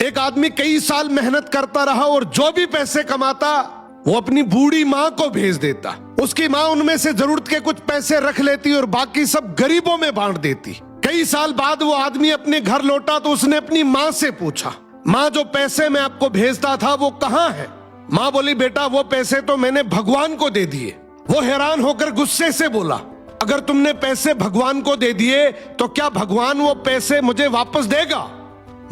एक आदमी कई साल मेहनत करता रहा और जो भी पैसे कमाता वो अपनी बूढ़ी माँ को भेज देता। उसकी माँ उनमें से जरूरत के कुछ पैसे रख लेती और बाकी सब गरीबों में बांट देती। कई साल बाद वो आदमी अपने घर लौटा तो उसने अपनी माँ से पूछा, माँ जो पैसे मैं आपको भेजता था वो कहाँ है? माँ बोली, बेटा वो पैसे तो मैंने भगवान को दे दिए। वो हैरान होकर गुस्से से बोला, अगर तुमने पैसे भगवान को दे दिए तो क्या भगवान वो पैसे मुझे वापस देगा?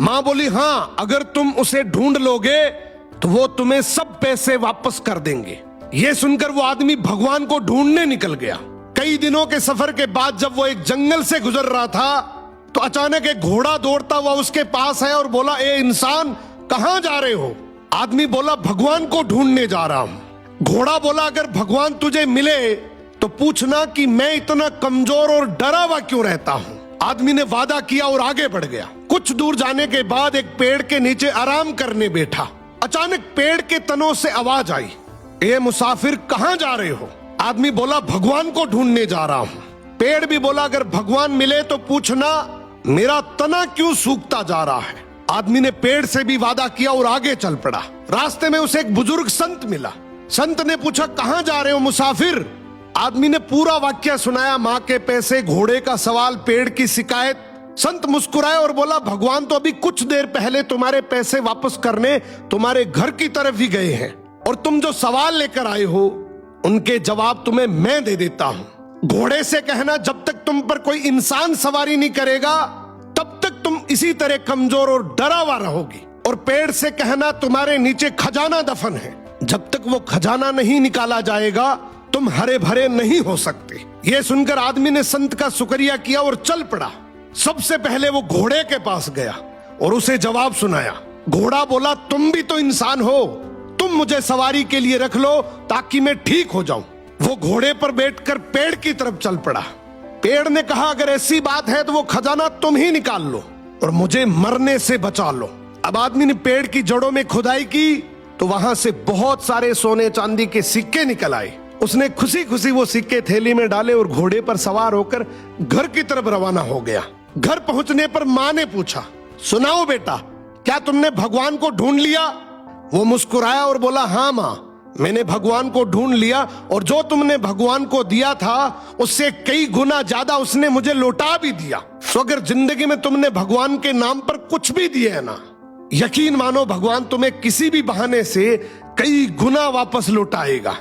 माँ बोली, हाँ, अगर तुम उसे ढूंढ लोगे तो वो तुम्हें सब पैसे वापस कर देंगे। ये सुनकर वो आदमी भगवान को ढूंढने निकल गया। कई दिनों के सफर के बाद जब वो एक जंगल से गुजर रहा था तो अचानक एक घोड़ा दौड़ता हुआ उसके पास है और बोला, ए इंसान, कहां जा रहे हो? आदमी बोला, भगवान को ढूंढने जा रहा हूं। घोड़ा बोला, अगर भगवान तुझे मिले तो पूछना कि मैं इतना कमजोर और डरा हुआ क्यों रहता हूं। आदमी ने वादा किया और आगे बढ़ गया। कुछ दूर जाने के बाद एक पेड़ के नीचे आराम करने बैठा। अचानक पेड़ के तनों से आवाज आई, ए मुसाफिर, कहां जा रहे हो? आदमी बोला, भगवान को ढूंढने जा रहा हूं। पेड़ भी बोला, अगर भगवान मिले तो पूछना मेरा तना क्यों सूखता जा रहा है। आदमी ने पेड़ से भी वादा किया और आगे चल पड़ा। रास्ते में उसे एक बुजुर्ग संत मिला। संत ने पूछा, कहां जा रहे हो मुसाफिर? आदमी ने पूरा वाक्य सुनाया, माँ के पैसे, घोड़े का सवाल, पेड़ की शिकायत। संत मुस्कुराए और बोला, भगवान तो अभी कुछ देर पहले तुम्हारे पैसे वापस करने तुम्हारे घर की तरफ ही गए हैं और तुम जो सवाल लेकर आए हो उनके जवाब तुम्हें मैं दे देता हूं। घोड़े से कहना, जब तक तुम पर कोई इंसान सवारी नहीं करेगा तब तक तुम इसी तरह कमजोर और डरा हुआ रहोगी। और पेड़ से कहना, तुम्हारे नीचे खजाना दफन है, जब तक वो खजाना नहीं निकाला जाएगा तुम हरे भरे नहीं हो सकते। ये सुनकर आदमी ने संत का शुक्रिया किया और चल पड़ा। सबसे पहले वो घोड़े के पास गया और उसे जवाब सुनाया। घोड़ा बोला, तुम भी तो इंसान हो, तुम मुझे सवारी के लिए रख लो ताकि मैं ठीक हो जाऊं। वो घोड़े पर बैठकर पेड़ की तरफ चल पड़ा। पेड़ ने कहा, अगर ऐसी बात है तो वो खजाना तुम ही निकाल लो और मुझे मरने से बचा लो। अब आदमी ने पेड़ की जड़ों में खुदाई की तो वहां से बहुत सारे सोने चांदी के सिक्के निकल आए। उसने खुशी खुशी वो सिक्के थैली में डाले और घोड़े पर सवार होकर घर की तरफ रवाना हो गया। घर पहुंचने पर माँ ने पूछा, सुनाओ बेटा, क्या तुमने भगवान को ढूंढ लिया? वो मुस्कुराया और बोला, हाँ माँ, मैंने भगवान को ढूंढ लिया और जो तुमने भगवान को दिया था उससे कई गुना ज्यादा उसने मुझे लौटा भी दिया। तो अगर जिंदगी में तुमने भगवान के नाम पर कुछ भी दिया है ना, यकीन मानो भगवान तुम्हें किसी भी बहाने से कई गुना वापस लौटाएगा।